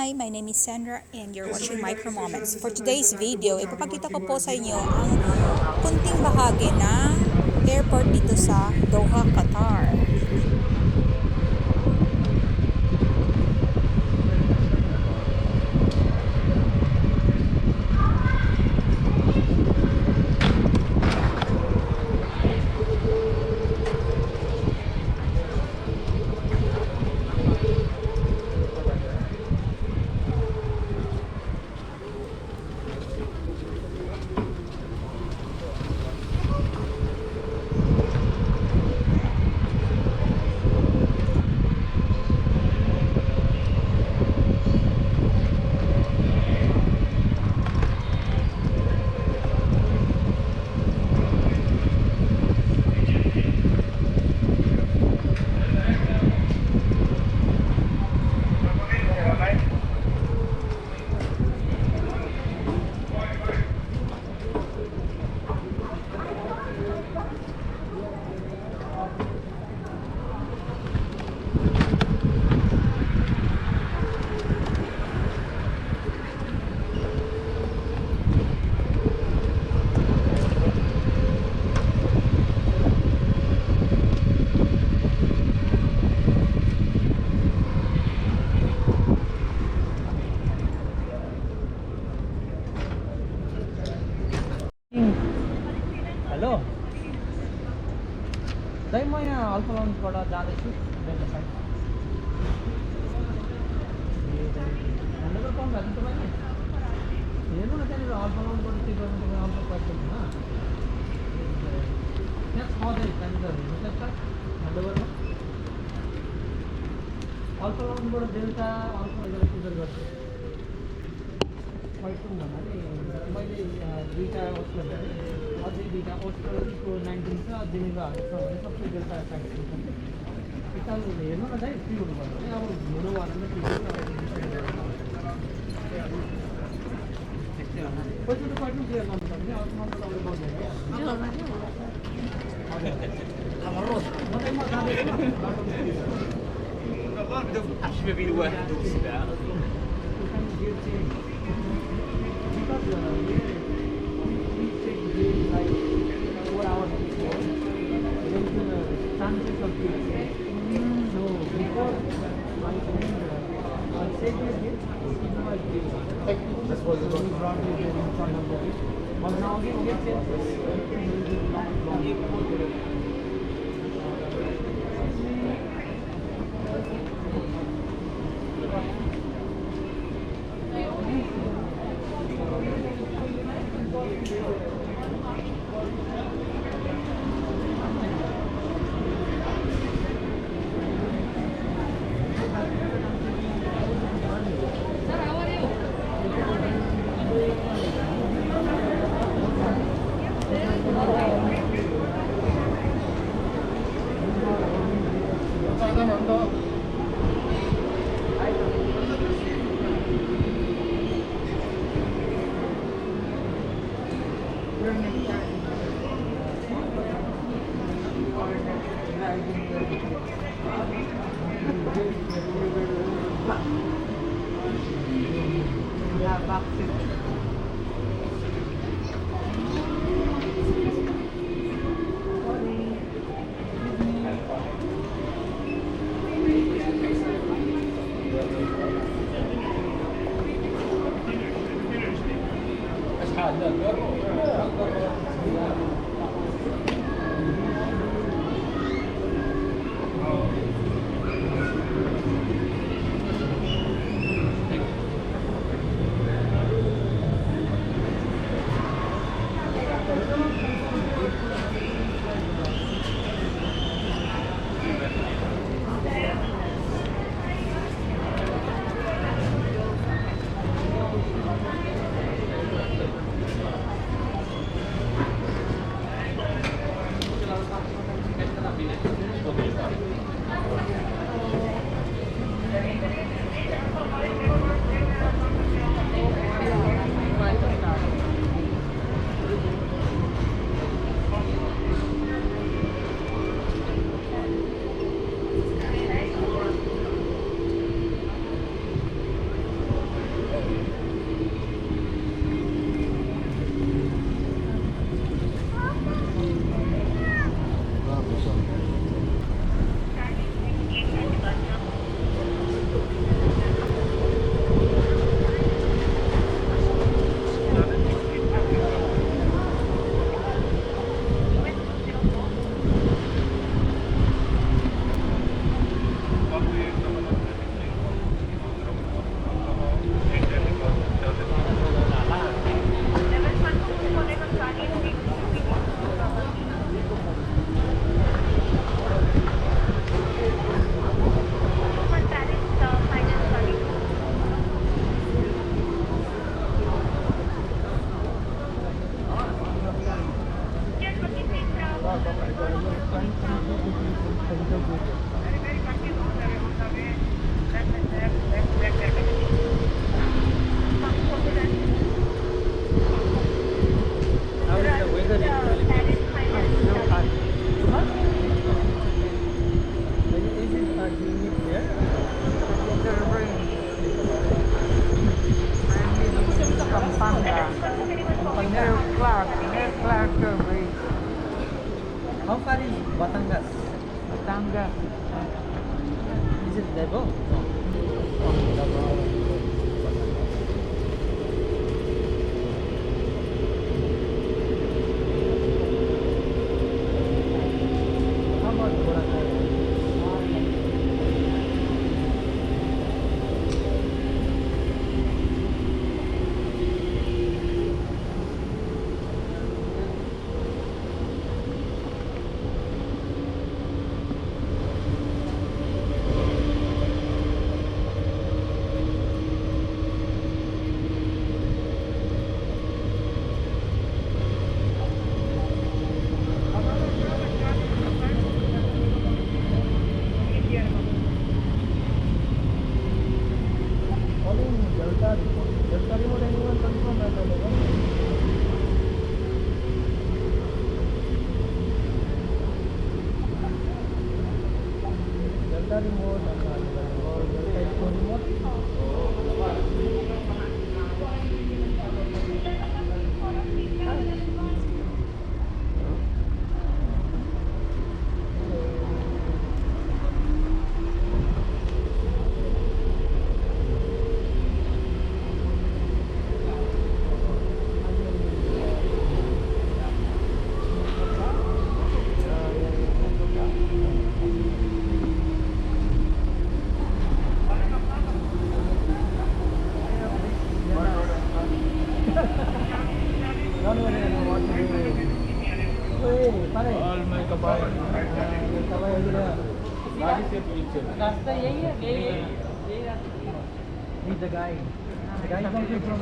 Hi, my name is Sandra and you're watching Micro Moments. For today's video, ipapakita ko po sa inyo ang kunting bahagi ng airport dito sa Doha, Qatar. Hello दाइ म यहाँ alpha लन्चबाट जाँदैछु बेलुका side handover पाउनु भएको तपाईँले हेर्नु न त्यहाँनिर अल्फा लन्चबाट चेक गर्नु तपाईँ अल्फा पाइन्छ होइन त्यहाँ छ त्यहाँनिर हेर्नु सक्छ ह्यान्डओभरमा अल्फा लन्चबाट बेलुका अल्फा टिकट गर्छु पैसा भन्नाले मैले दुईवटा ओस्टर अझै दुईवटा ओस्टरको 19 छ जेनेभाहरू छ भने सबै बेलुका साइड एकताल हेर्नु न चाहिँ फ्री हुनुपर्छ भने अब हुनु भएन पैसा त कहिले क्लियर गर्नु पर्ने अब मात्र तपाईँले Acho que vir o ano do cidade. because we check the like 4 hours before, there is a chances of delay. So before my friend said this, that's what we brought you there in front of the but now again we have Delta remote, anyone confirm that? Delta remote, Delta Echo remote. Don't worry, I know what to do. Hey, pare. All my kabayan. Kabayan nila. गाड़ी से पीछे रास्ता यही है, यही रास्ता. Meet the guy. The guy comes in from